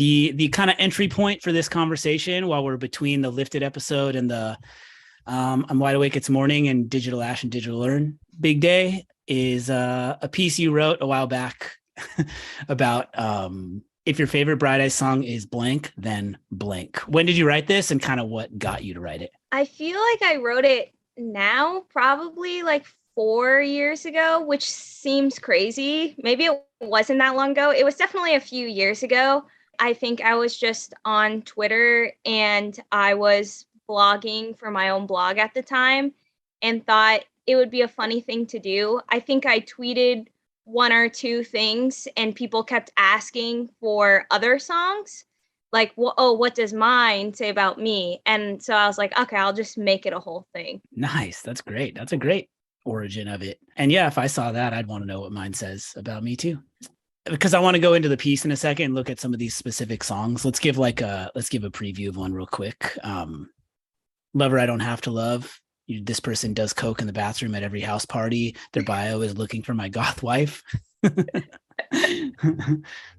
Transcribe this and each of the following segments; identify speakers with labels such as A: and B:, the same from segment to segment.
A: The kind of entry point for this conversation, while we're between the Lifted episode and the I'm Wide Awake It's Morning and Digital Ash and Digital Learn Big Day, is a piece you wrote a while back about if your favorite Bright Eyes song is blank, then blank. When did you write this, and kind of what got you to write it?
B: I feel like I wrote it now, probably like 4 years ago, which seems crazy. Maybe it wasn't that long ago. It was definitely a few years ago. I think I was just on Twitter and I was blogging for my own blog at the time and thought it would be a funny thing to do. I think I tweeted one or two things and people kept asking for other songs. Like, oh, what does mine say about me? And so I was like, okay, I'll just make it a whole thing.
A: Nice. That's great. That's a great origin of it. And yeah, if I saw that, I'd want to know what mine says about me too. Because I want to go into the piece in a second and look at some of these specific songs. Let's give a preview of one real quick. Lover I Don't Have to Love. This person does coke in the bathroom at every house party. Their bio is looking for my goth wife. It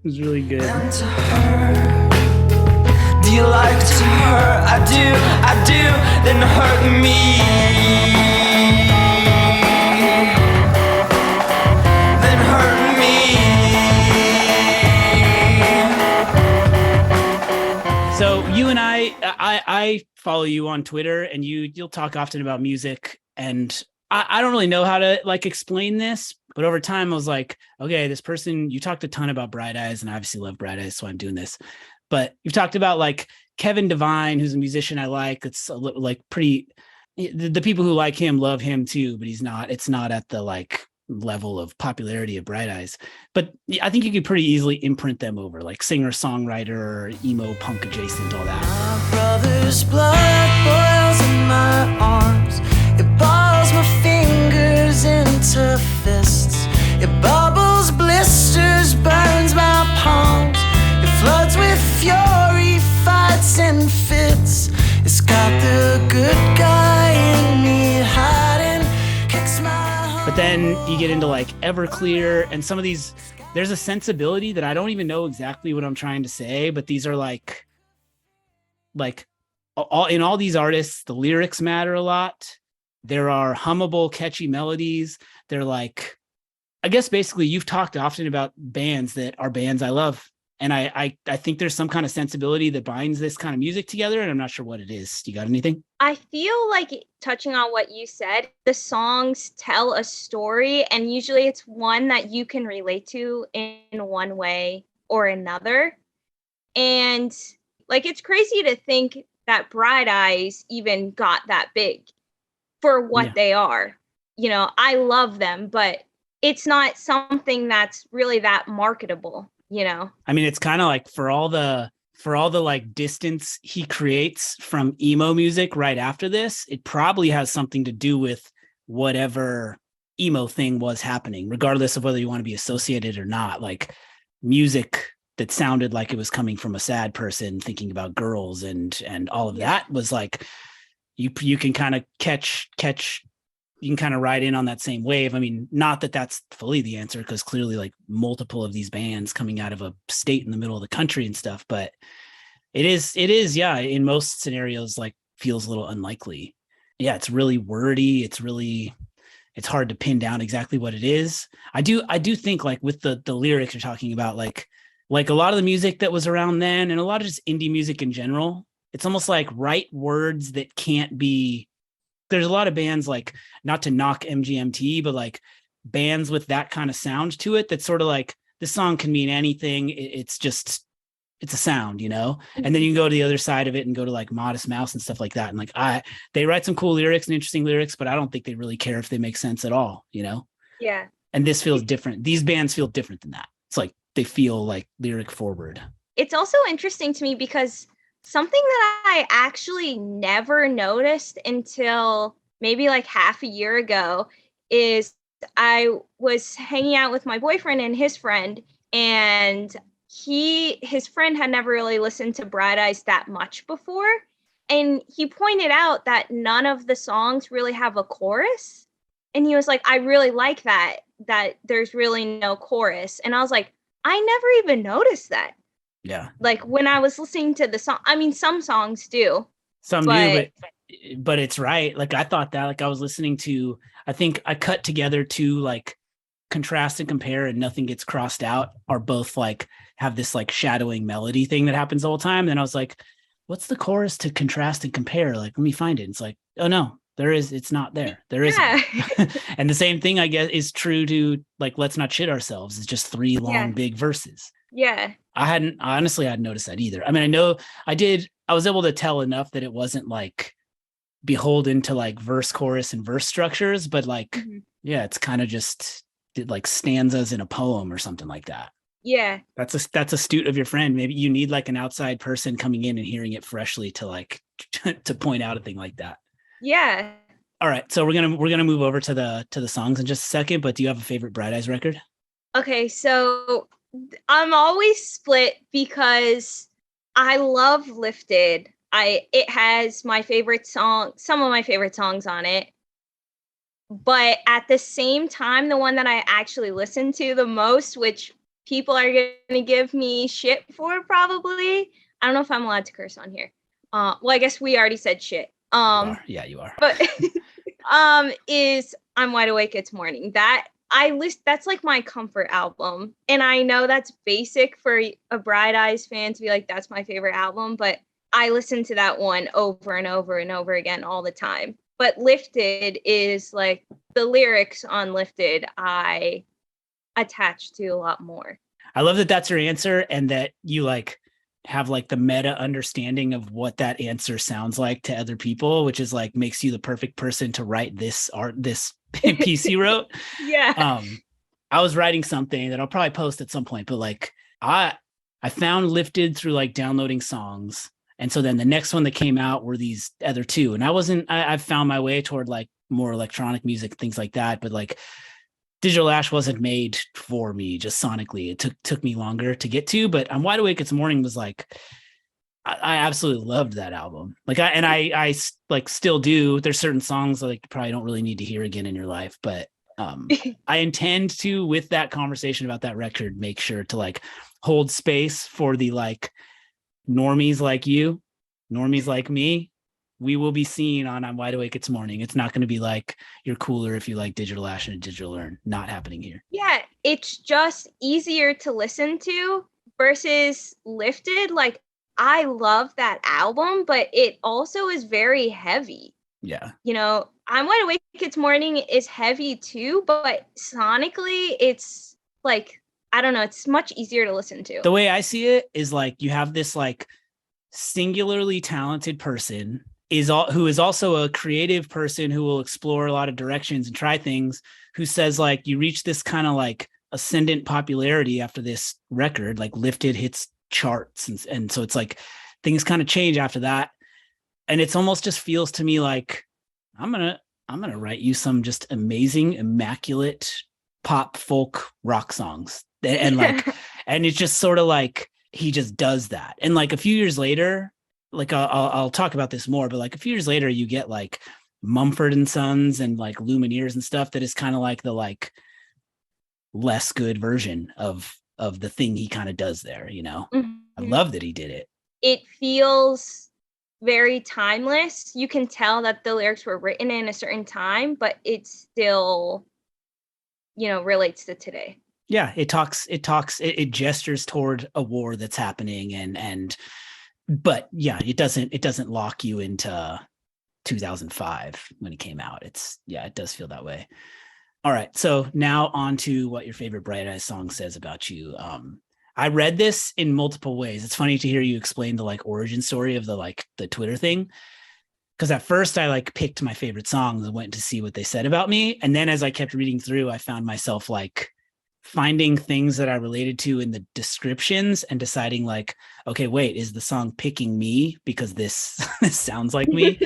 A: was really good.
C: Do you like to hurt? I do, then hurt me. Then hurt
A: me. So you and I follow you on Twitter, and you'll talk often about music, and I don't really know how to like explain this, but over time I was like, okay, this person, you talked a ton about Bright Eyes, and I obviously love Bright Eyes, so I'm doing this. But you've talked about like Kevin Devine, who's a musician I like. It's like pretty, the people who like him love him too, but it's not at the like level of popularity of Bright Eyes. But I think you could pretty easily imprint them over like singer, songwriter, emo, punk adjacent, all that.
C: My brother's blood boils in my arms. It balls my fingers into fists. It bubbles, blisters, burns my palms. Floods with fury, fights and fits. It's got the good guy in me hiding, kicks my heart.
A: But then you get into like Everclear and some of these, there's a sensibility that I don't even know exactly what I'm trying to say, but these are like all these artists, the lyrics matter a lot. There are hummable, catchy melodies. They're like, I guess basically you've talked often about bands that are bands I love. And I think there's some kind of sensibility that binds this kind of music together, and I'm not sure what it is. You got anything?
B: I feel like, touching on what you said, the songs tell a story, and usually it's one that you can relate to in one way or another. And like, it's crazy to think that Bright Eyes even got that big for what they are. You know, I love them, but it's not something that's really that marketable. You know,
A: I mean, it's kind of like for all the like distance he creates from emo music right after this, it probably has something to do with whatever emo thing was happening, regardless of whether you want to be associated or not. Like music that sounded like it was coming from a sad person thinking about girls and all of that was like, you can kind of catch you can kind of ride in on that same wave. I mean, not that that's fully the answer, because clearly like multiple of these bands coming out of a state in the middle of the country and stuff, but it is, yeah, in most scenarios, like feels a little unlikely. Yeah, it's really wordy. It's hard to pin down exactly what it is. I do think like with the lyrics you're talking about, like a lot of the music that was around then and a lot of just indie music in general, it's almost like write words that can't be. There's a lot of bands, like, not to knock MGMT, but like bands with that kind of sound to it that's sort of like, this song can mean anything. It's a sound, you know? And then you can go to the other side of it and go to like Modest Mouse and stuff like that. And like, they write some cool lyrics and interesting lyrics, but I don't think they really care if they make sense at all, you know?
B: Yeah.
A: And this feels different. These bands feel different than that. It's like, they feel like lyric forward.
B: It's also interesting to me because something that I actually never noticed until maybe like half a year ago is I was hanging out with my boyfriend and his friend, and his friend had never really listened to Bright Eyes that much before. And he pointed out that none of the songs really have a chorus. And he was like, I really like that there's really no chorus. And I was like, I never even noticed that.
A: Yeah.
B: Like when I was listening to the song, I mean, some songs do.
A: Some
B: but,
A: do, but it's right. Like I thought that, like I was listening to, I think I cut together two like Contrast and Compare and Nothing Gets Crossed Out are both like have this like shadowing melody thing that happens the whole time. And I was like, what's the chorus to Contrast and Compare? Like, let me find it. It's like, oh no, it's not there. There isn't. And the same thing I guess is true to like Let's Not Shit Ourselves. It's just three long big verses.
B: Yeah.
A: I hadn't noticed that either. I mean, I was able to tell enough that it wasn't like beholden to like verse, chorus, and verse structures, but like, yeah, it's kind of just like stanzas in a poem or something like that.
B: Yeah.
A: That's astute of your friend. Maybe you need like an outside person coming in and hearing it freshly to like to point out a thing like that.
B: Yeah.
A: All right. So we're gonna move over to the songs in just a second, but do you have a favorite Bright Eyes record?
B: Okay, so I'm always split because I love Lifted. It has my favorite song, some of my favorite songs on it. But at the same time, the one that I actually listen to the most, which people are going to give me shit for probably. I don't know if I'm allowed to curse on here. Well, I guess we already said shit.
A: Yeah, you are.
B: But is I'm Wide Awake, It's Morning. That's like my comfort album. And I know that's basic for a Bright Eyes fan to be like, that's my favorite album, but I listen to that one over and over and over again all the time. But Lifted is like the lyrics on Lifted I attach to a lot more.
A: I love that that's your answer and that you like have like the meta understanding of what that answer sounds like to other people, which is like makes you the perfect person to write this piece you wrote.
B: Yeah.
A: I was writing something that I'll probably post at some point, but like I found Lifted through like downloading songs. And so then the next one that came out were these other two. And I found my way toward like more electronic music, things like that. But like Digital Ash wasn't made for me just sonically. It took me longer to get to, but I'm Wide Awake, It's Morning was like, I absolutely loved that album. Like I like still do. There's certain songs that like you probably don't really need to hear again in your life, but I intend to, with that conversation about that record, make sure to like hold space for the like normies like you, normies like me. We will be seen on I'm Wide Awake, It's Morning. It's not going to be like you're cooler if you like Digital Ash and Digital Learn. Not happening here.
B: Yeah, it's just easier to listen to versus Lifted. Like, I love that album, but it also is very heavy.
A: Yeah.
B: You know, I'm Wide Awake, It's Morning is heavy too, but sonically it's like, I don't know, it's much easier to listen to.
A: The way I see it is like you have this like singularly talented person who is also a creative person who will explore a lot of directions and try things, who says like you reach this kind of like ascendant popularity after this record, like Lifted hits charts. And so it's like things kind of change after that. And it's almost just feels to me like I'm going to write you some just amazing, immaculate pop folk rock songs. And like, and it's just sort of like, he just does that. And like a few years later, like I'll talk about this more, but like a few years later, you get like Mumford and Sons and like Lumineers and stuff that is kind of like the like less good version of the thing he kind of does there, you know? Mm-hmm. I love that he did it.
B: It feels very timeless. You can tell that the lyrics were written in a certain time, but it still, you know, relates to today.
A: Yeah, it gestures toward a war that's happening but yeah, it doesn't lock you into 2005 when it came out. It does feel that way. All right, so now on to what your favorite Bright Eyes song says about you. I read this in multiple ways. It's funny to hear you explain the like origin story of the Twitter thing. Because at first I like picked my favorite songs and went to see what they said about me. And then as I kept reading through, I found myself like finding things that I related to in the descriptions and deciding like, okay, wait, is the song picking me because this sounds like me?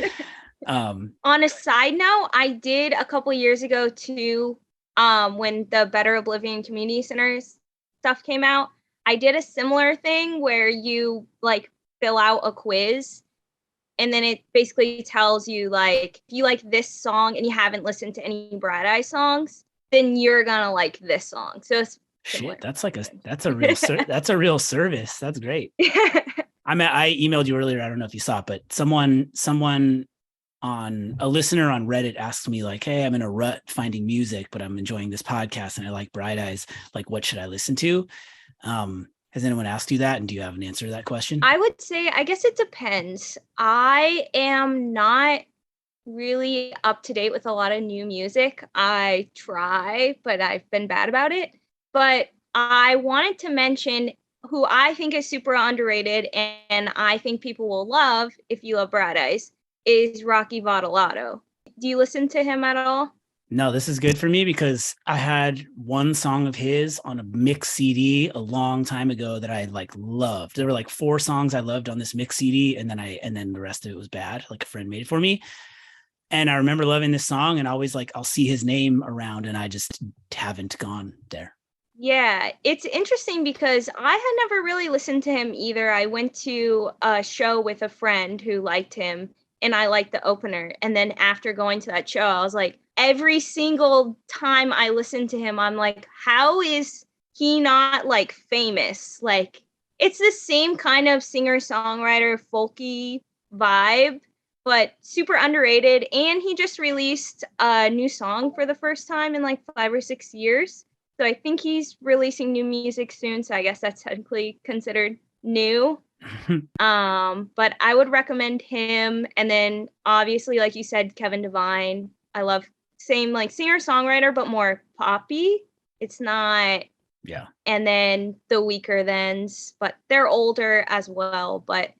B: On a side note, I did a couple years ago too, when the Better Oblivion Community Centers stuff came out. I did a similar thing where you like fill out a quiz and then it basically tells you like, if you like this song and you haven't listened to any Bright Eye songs, then you're gonna like this song. So
A: Shit, that's a real that's a real service. That's great. I mean, I emailed you earlier. I don't know if you saw it, but someone on a listener on Reddit asked me like, "Hey, I'm in a rut finding music, but I'm enjoying this podcast and I like Bright Eyes. Like, what should I listen to?" Has anyone asked you that? And do you have an answer to that question?
B: I would say, I guess it depends. I am not really up to date with a lot of new music. I try, but I've been bad about it. But I wanted to mention who I think is super underrated and I think people will love if you love Bright Eyes is Rocky Votolato. Do you listen to him at all?
A: No, this is good for me because I had one song of his on a mix CD a long time ago that I like loved. There were like 4 songs I loved on this mix CD, and then the rest of it was bad. Like a friend made it for me. And I remember loving this song, and always like I'll see his name around and I just haven't gone there.
B: Yeah, it's interesting because I had never really listened to him either. I went to a show with a friend who liked him and I liked the opener. And then after going to that show, I was like, every single time I listen to him, I'm like, how is he not like famous? Like, it's the same kind of singer-songwriter, folky vibe, but super underrated. And he just released a new song for the first time in like 5 or 6 years. So I think he's releasing new music soon. So I guess that's technically considered new. But I would recommend him. And then obviously, like you said, Kevin Devine. I love same like singer-songwriter, but more poppy. It's not.
A: Yeah.
B: And then the Weaker Thans, but they're older as well. But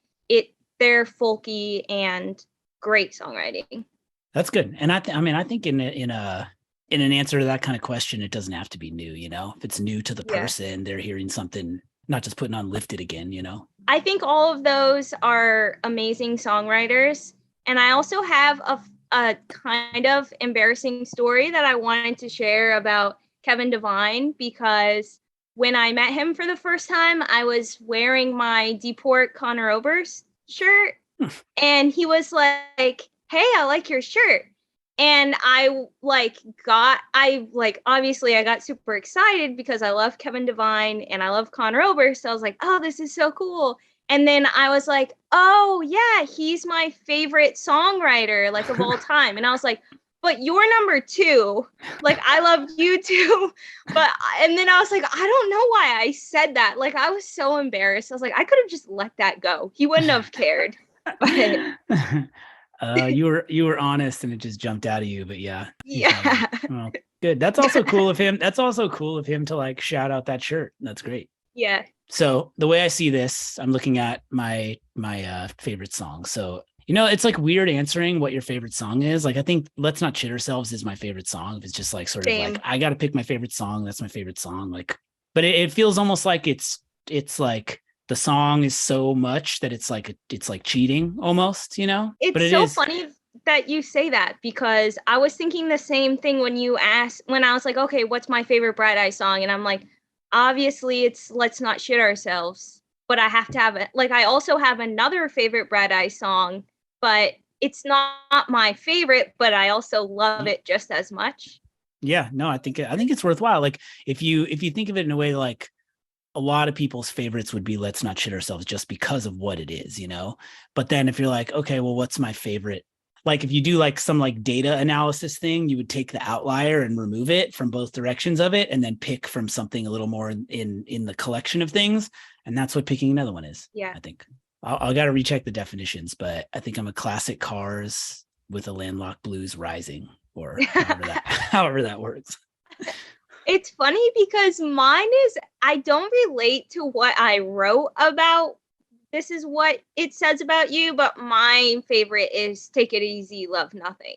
B: they're folky and great songwriting.
A: That's good. And I think in an answer to that kind of question, it doesn't have to be new, you know. If it's new to the person, they're hearing something, not just putting on Lifted again, you know.
B: I think all of those are amazing songwriters. And I also have a kind of embarrassing story that I wanted to share about Kevin Devine, because when I met him for the first time, I was wearing my Deport Conor Oberst shirt. And he was like, "Hey, I like your shirt." And obviously I got super excited because I love Kevin Devine and I love Conor Oberst. So I was like, oh, this is so cool. And then I was like, oh yeah, he's my favorite songwriter like of all time. And I was like, but you're number 2. Like, I love you too. And then I was like, I don't know why I said that. Like, I was so embarrassed. I was like, I could have just let that go. He wouldn't have cared. But
A: you were honest and it just jumped out of you, but yeah. Well, good. That's also cool of him. That's also cool of him to like shout out that shirt. That's great.
B: Yeah.
A: So the way I see this, I'm looking at my favorite song. So, you know, it's like weird answering what your favorite song is. Like, I think Let's Not Shit Ourselves is my favorite song. It's just like sort of like, I got to pick my favorite song. That's my favorite song. Like, but it feels almost like it's like the song is so much that it's like cheating almost, you know.
B: It's so funny that you say that, because I was thinking the same thing when you asked, when I was like, okay, what's my favorite Bright Eyes song? And I'm like, obviously it's Let's Not Shit Ourselves, but I have to have it. Like, I also have another favorite Bright Eyes song, but it's not my favorite, but I also love it just as much.
A: Yeah, no, I think it's worthwhile. Like, if you think of it in a way, like a lot of people's favorites would be Let's Not Shit Ourselves just because of what it is, you know. But then if you're like, okay, well, what's my favorite? Like, if you do like some like data analysis thing, you would take the outlier and remove it from both directions of it, and then pick from something a little more in the collection of things. And that's what picking another one is.
B: Yeah,
A: I think I got to recheck the definitions, but I think I'm a classic Cars with a Landlocked blues rising, or however that works.
B: It's funny because mine is, I don't relate to what I wrote about. This is what it says about you, but my favorite is Take It Easy, Love Nothing.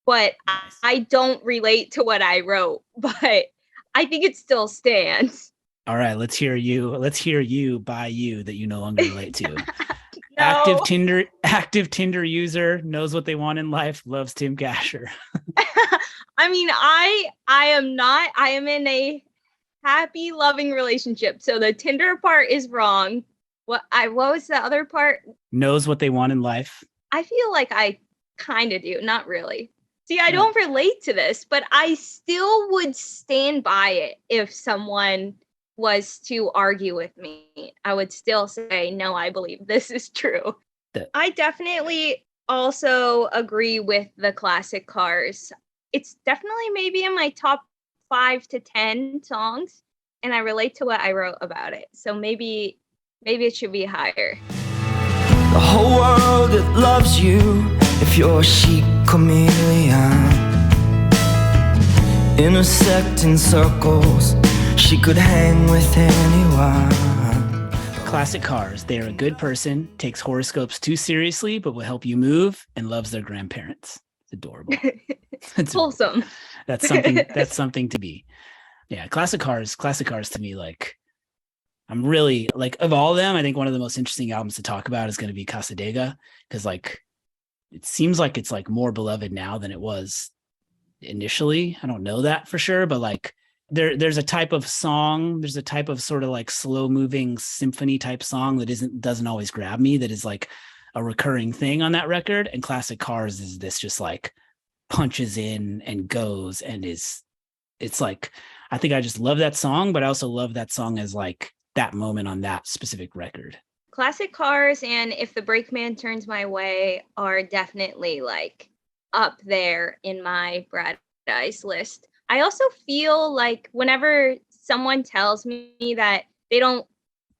B: But nice. I don't relate to what I wrote, but I think it still stands.
A: All right, let's hear you by you that you no longer relate to.
B: No.
A: Active Tinder user, knows what they want in life, loves Tim Kasher.
B: I mean, I am in a happy, loving relationship. So the Tinder part is wrong. What was the other part?
A: Knows what they want in life.
B: I feel like I kind of do. Not really. See, I don't relate to this, but I still would stand by it if someone was to argue with me. I would still say, no, I believe this is true. I definitely also agree with the classic Cars. It's definitely maybe in my top 5 to 10 songs, and I relate to what I wrote about it. So maybe it should be higher.
C: The whole world that loves you if you're a chic chameleon. Intersecting circles, she could hang with anyone.
A: Classic Cars. They're a good person, takes horoscopes too seriously, but will help you move, and loves their grandparents. It's adorable. It's
B: wholesome.
A: That's something to be. Yeah, Classic Cars to me, like, I'm really like, of all of them, I think one of the most interesting albums to talk about is going to be Casadega, because like it seems like it's like more beloved now than it was initially. I don't know that for sure, but like there's a type of song, there's a type of sort of like slow moving symphony type song that doesn't always grab me, that is like a recurring thing on that record. And Classic Cars is this just like punches in and goes and it's like, I think I just love that song, but I also love that song as like that moment on that specific record.
B: Classic Cars and If the Brakeman Turns My Way are definitely like up there in my Brad Eyes list. I also feel like whenever someone tells me that they don't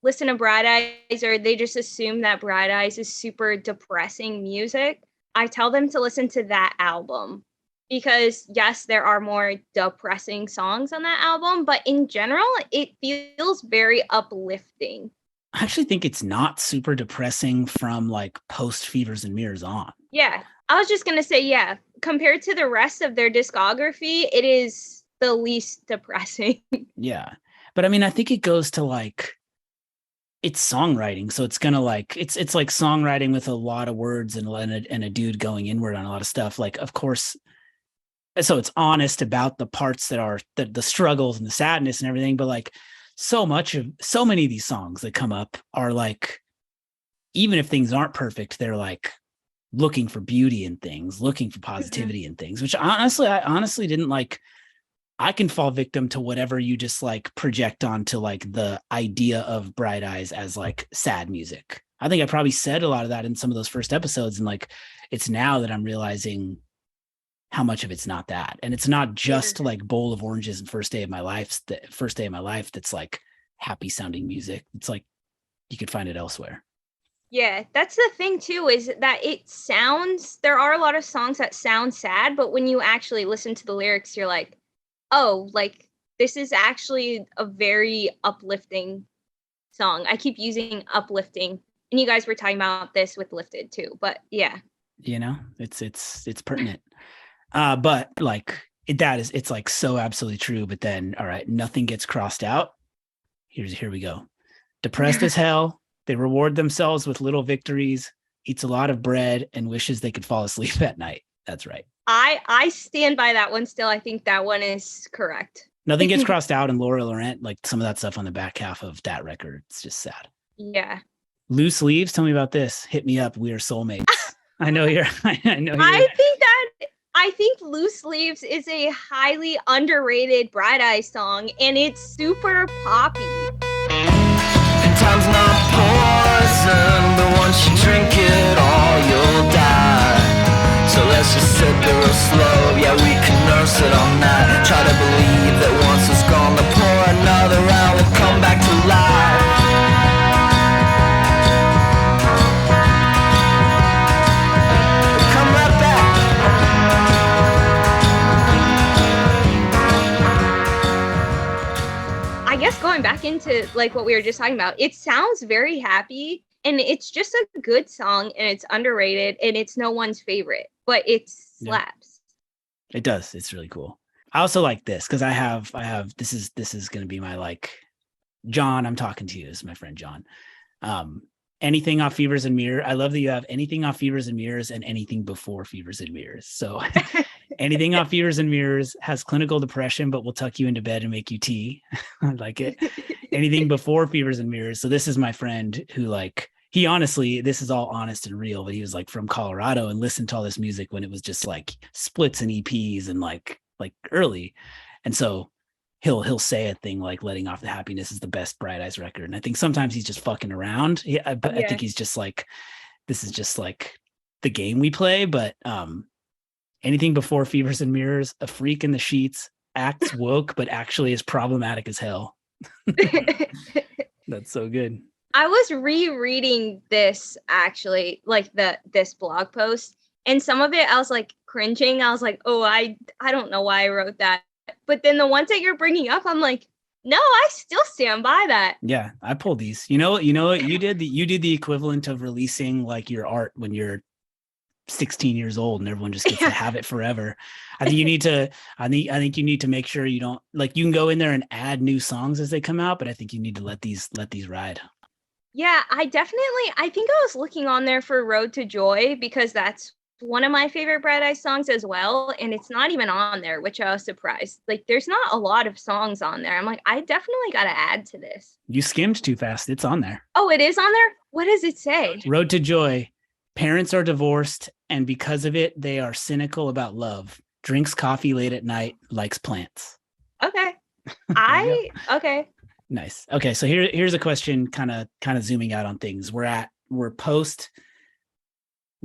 B: listen to Brad Eyes or they just assume that Brad Eyes is super depressing music, I tell them to listen to that album. Because yes, there are more depressing songs on that album, but in general, it feels very uplifting.
A: I actually think it's not super depressing from like post Fevers and Mirrors on.
B: Yeah, I was just going to say, yeah, compared to the rest of their discography, it is the least depressing.
A: Yeah. But I mean, I think it goes to like, it's songwriting. So it's going to like, it's like songwriting with a lot of words and a dude going inward on a lot of stuff. Like, of course, so it's honest about the parts that are the struggles and the sadness and everything. But like so many of these songs that come up are like, even if things aren't perfect, they're like looking for beauty in things, looking for positivity in things, which I honestly didn't like. I can fall victim to whatever you just like project onto like the idea of Bright Eyes as like sad music. I think I probably said a lot of that in some of those first episodes. And like, it's now that I'm realizing how much of it's not that. And it's not just like Bowl of Oranges and First Day of My Life that's like happy sounding music. It's like you could find it elsewhere.
B: Yeah, that's the thing too, is that there are a lot of songs that sound sad, but when you actually listen to the lyrics, you're like, oh, like this is actually a very uplifting song. I keep using uplifting, and you guys were talking about this with Lifted too, but yeah.
A: You know, it's pertinent. But like it's like so absolutely true. But then, all right, nothing gets crossed out. Here we go. Depressed as hell. They reward themselves with little victories, eats a lot of bread, and wishes they could fall asleep at night. That's right.
B: I stand by that one still. I think that one is correct.
A: Nothing gets crossed out, and Laura Laurent, like some of that stuff on the back half of that record, it's just sad.
B: Yeah.
A: Loose Leaves, tell me about this. Hit me up. We are soulmates. I know you're.
B: I think Loose Leaves is a highly underrated Bright Eyes song, and it's super poppy.
C: And time's not poison, but once you drink it all, you'll die. So let's just sit there real slow. Yeah, we can nurse it all night. Try to believe that once it's gone, to pour another round will come back to life.
B: I guess going back into like what we were just talking about, it sounds very happy and it's just a good song and it's underrated and it's no one's favorite, but it slaps.
A: Yeah. It does. It's really cool. I also like this because I have this is going to be my like John. I'm talking to you. This is my friend John. Anything off Fevers and Mirrors. I love that you have anything off Fevers and Mirrors and anything before Fevers and Mirrors. So anything off Fevers and Mirrors has clinical depression, but will tuck you into bed and make you tea. I like it. Anything before Fevers and Mirrors. So this is my friend who like, he honestly, this is all honest and real, but he was like from Colorado and listened to all this music when it was just like splits and EPs and like early. And so he'll say a thing like Letting Off the Happiness is the best Bright Eyes record. And I think sometimes he's just fucking around. I think he's just like, this is just like the game we play. But anything before Fevers and Mirrors, A Freak in the Sheets, acts woke, but actually is problematic as hell. That's so good.
B: I was rereading this actually, like this blog post, and some of it I was like cringing. I was like, oh, I don't know why I wrote that. But then the ones that you're bringing up, I'm like, no, I still stand by that.
A: Yeah, I pulled these. You know what you did the equivalent of releasing like your art when you're 16 years old and everyone just gets to have it forever. I think you need to make sure you don't, like, you can go in there and add new songs as they come out, but I think you need to let these ride.
B: Yeah, I think I was looking on there for Road to Joy because that's one of my favorite Bright Eyes songs as well, and it's not even on there, which I was surprised. Like, there's not a lot of songs on there. I'm like, I definitely got to add to this.
A: You skimmed too fast. It's on there.
B: Oh, it is on there? What does it say?
A: Road to Joy. Parents are divorced, and because of it, they are cynical about love. Drinks coffee late at night, likes plants.
B: Okay. Okay.
A: Nice. Okay, so here's a question, kind of zooming out on things. We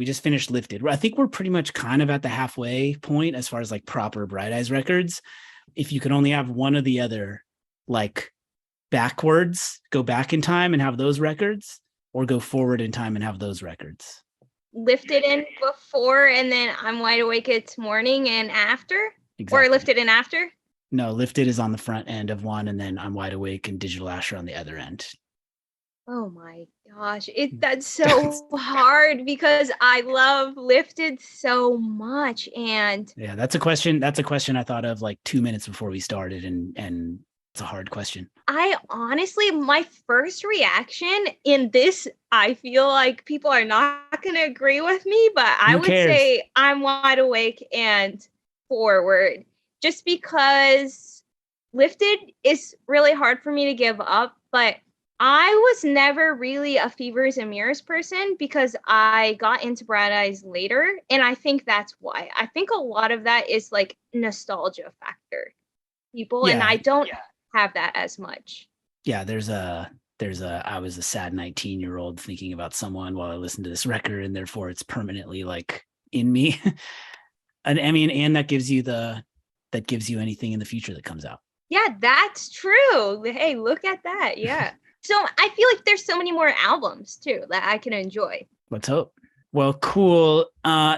A: just finished Lifted. I think we're pretty much kind of at the halfway point as far as like proper Bright Eyes records. If you could only have one or the other, like backwards, go back in time and have those records, or go forward in time and have those records.
B: Lifted in before and then I'm Wide Awake It's Morning and after?
A: Exactly.
B: Or Lifted in after?
A: No, Lifted is on the front end of one, and then I'm Wide Awake and Digital Asher on the other end.
B: Oh my gosh, that's so hard because I love Lifted so much. And
A: yeah, that's a question I thought of like 2 minutes before we started, and it's a hard question.
B: I honestly, my first reaction in this, I feel like people are not going to agree with me, but I would say I'm Wide Awake and Forward, just because Lifted is really hard for me to give up, but I was never really a Fevers and Mirrors person because I got into Bright Eyes later. And I think that's why. I think a lot of that is like nostalgia factor. And I don't have that as much.
A: Yeah, I was a sad 19-year-old thinking about someone while I listened to this record, and therefore it's permanently like in me. And I mean, and that gives you anything in the future that comes out.
B: Yeah, that's true. Hey, look at that. Yeah. So I feel like there's so many more albums too that I can enjoy.
A: Let's hope. Well, cool.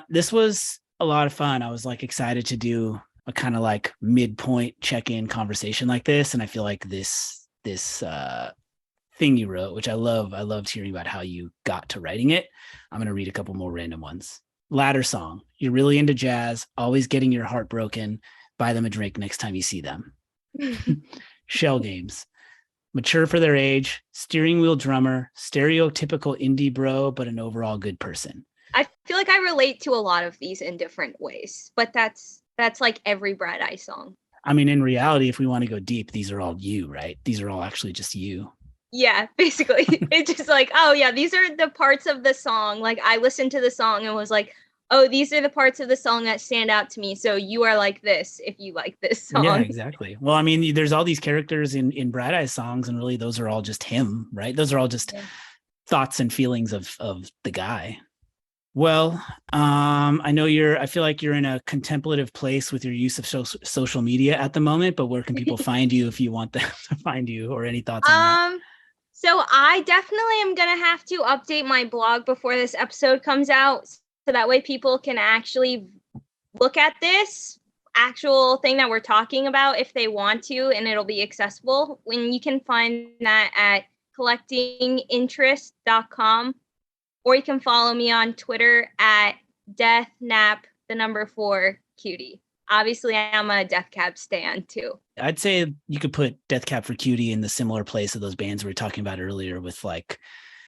A: This was a lot of fun. I was like excited to do a kind of like midpoint check-in conversation like this. And I feel like this thing you wrote, which I loved hearing about how you got to writing it. I'm going to read a couple more random ones. Ladder song. You're really into jazz, always getting your heart broken. Buy them a drink next time you see them. Shell Games. Mature for their age, steering wheel drummer, stereotypical indie bro, but an overall good person.
B: I feel like I relate to a lot of these in different ways, but that's like every Bright Eye song.
A: I mean, in reality, if we want to go deep, these are all you, right? These are all actually just you.
B: Yeah, basically. It's just like, oh yeah, these are the parts of the song. Like I listened to the song and was like, oh, these are the parts of the song that stand out to me. So you are like this if you like this song.
A: Yeah, exactly. Well, I mean, there's all these characters in Bright Eyes songs, and really those are all just him, right? Those are all just thoughts and feelings of the guy. Well, I feel like you're in a contemplative place with your use of social media at the moment, but where can people find you if you want them to find you, or any thoughts on that?
B: So I definitely am going to have to update my blog before this episode comes out, so that way people can actually look at this actual thing that we're talking about if they want to, and it'll be accessible. When you can find that at collectinginterest.com, or you can follow me on Twitter at deathnap4cutie. Obviously, I'm a Death Cab stan too.
A: I'd say you could put Death Cab for Cutie in the similar place of those bands we were talking about earlier, with like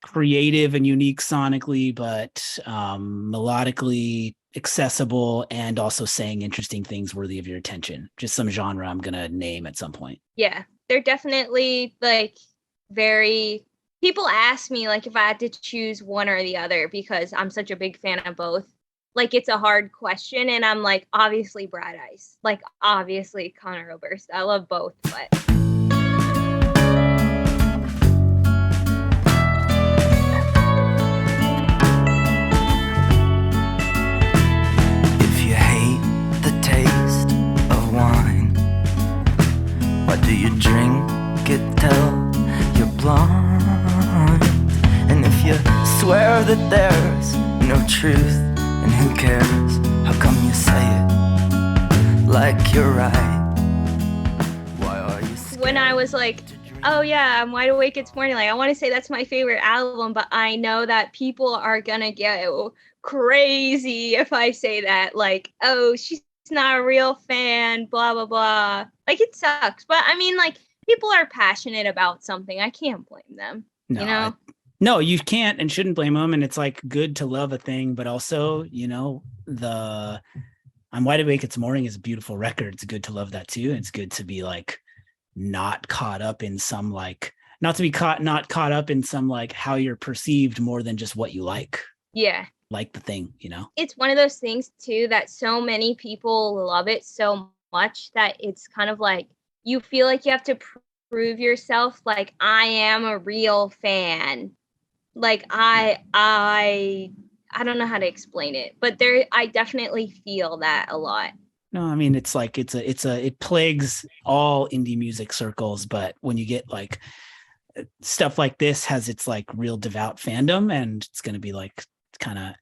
A: creative and unique sonically, but melodically accessible, and also saying interesting things worthy of your attention. Just some genre I'm going to name at some point.
B: Yeah, they're definitely like very People ask me like if I had to choose one or the other because I'm such a big fan of both. Like it's a hard question, and I'm like, obviously Bright Eyes, like obviously Conor Oberst. I love both, but
C: If you hate the taste of wine, why do you drink it till you're blind? And if you swear that there's no truth, and who cares? How come you say it like you're right? Why are you scared
B: when I was like,
C: to dream?
B: oh yeah, I'm wide awake, it's morning, like I want to say that's my favorite album, but I know that people are gonna get crazy if I say that, like, oh, she's not a real fan, blah blah blah. Like it sucks, but I mean, like, people are passionate about something, I can't blame them.
A: No,
B: You know?
A: no, you can't and shouldn't blame them. And it's like good to love a thing, but also, you know, the I'm Wide Awake It's Morning is a beautiful record. It's good to love that too. And it's good to be like not caught up in some like not caught up in some like how you're perceived more than just what you
B: Yeah.
A: like the thing, you know?
B: It's one of those things too that so many people love it so much that it's kind of like you feel like you have to prove yourself, like I am a real fan. Like I don't know how to explain it, but I definitely feel that a lot.
A: No, I mean it's like it plagues all indie music circles, but when you get like stuff like this has its like real devout fandom, and it's going to be like kind of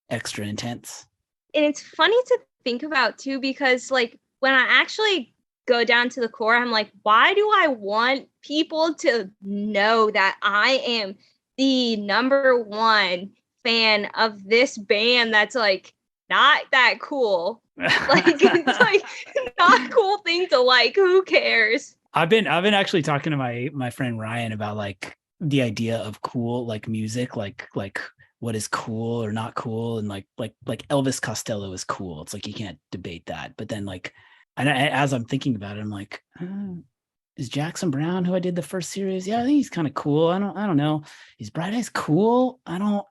A: extra intense.
B: And it's funny to think about too, because like when I actually go down to the core, I'm like, why do I want people to know that I am the number one fan of this band that's like not that cool? Like it's like not a cool thing to like. Who cares?
A: I've been actually talking to my friend Ryan about like the idea of cool like music, like what is cool or not cool, and like Elvis Costello is cool. It's like you can't debate that. But then like, and as I'm thinking about it, I'm like, is Jackson Brown, who I did the first series? Yeah, I think he's kind of cool. I don't know. Is Bright Eyes cool? I don't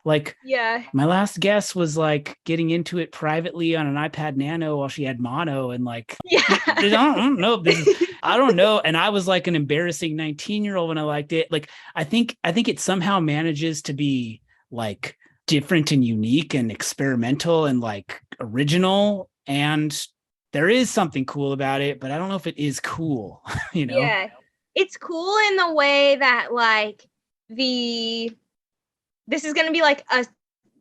A: like.
B: Yeah.
A: My last guess was like getting into it privately on an iPad Nano while she had mono, and like,
B: Yeah.
A: I don't know. I don't know. And I was like an embarrassing 19-year-old when I liked it. Like, I think it somehow manages to be like different and unique and experimental and like original, and there is something cool about it, but I don't know if it is cool. You know?
B: Yeah. It's cool in the way that like this is going to be like a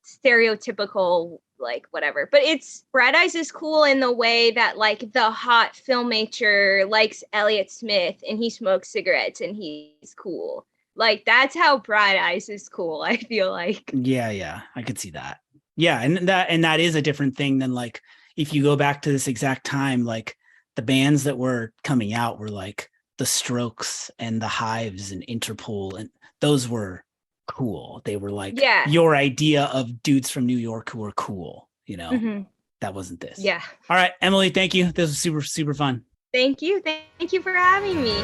B: stereotypical like whatever, but it's Bright Eyes is cool in the way that like the hot filmmaker likes Elliott Smith and he smokes cigarettes and he's cool. Like that's how Bright Eyes is cool, I feel like.
A: Yeah, I could see that. Yeah, and that is a different thing than like if you go back to this exact time, like the bands that were coming out were like the Strokes and the Hives and Interpol, and those were cool. They were like your idea of dudes from New York who are cool, you know.
B: Mm-hmm.
A: That wasn't this.
B: Yeah.
A: All right, Emily, thank you. This was super fun.
B: Thank you for having me.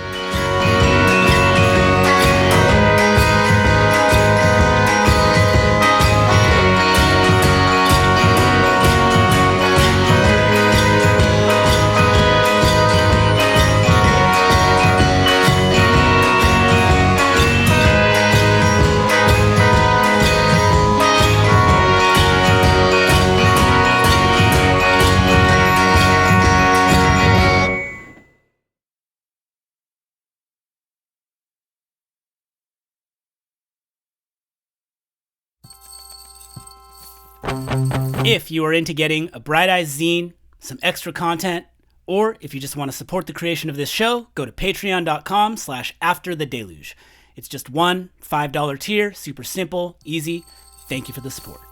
A: If you are into getting a Bright Eyes zine, some extra content, or if you just want to support the creation of this show, go to patreon.com/afterthedeluge. It's just $1 $5 tier, super simple, easy. Thank you for the support.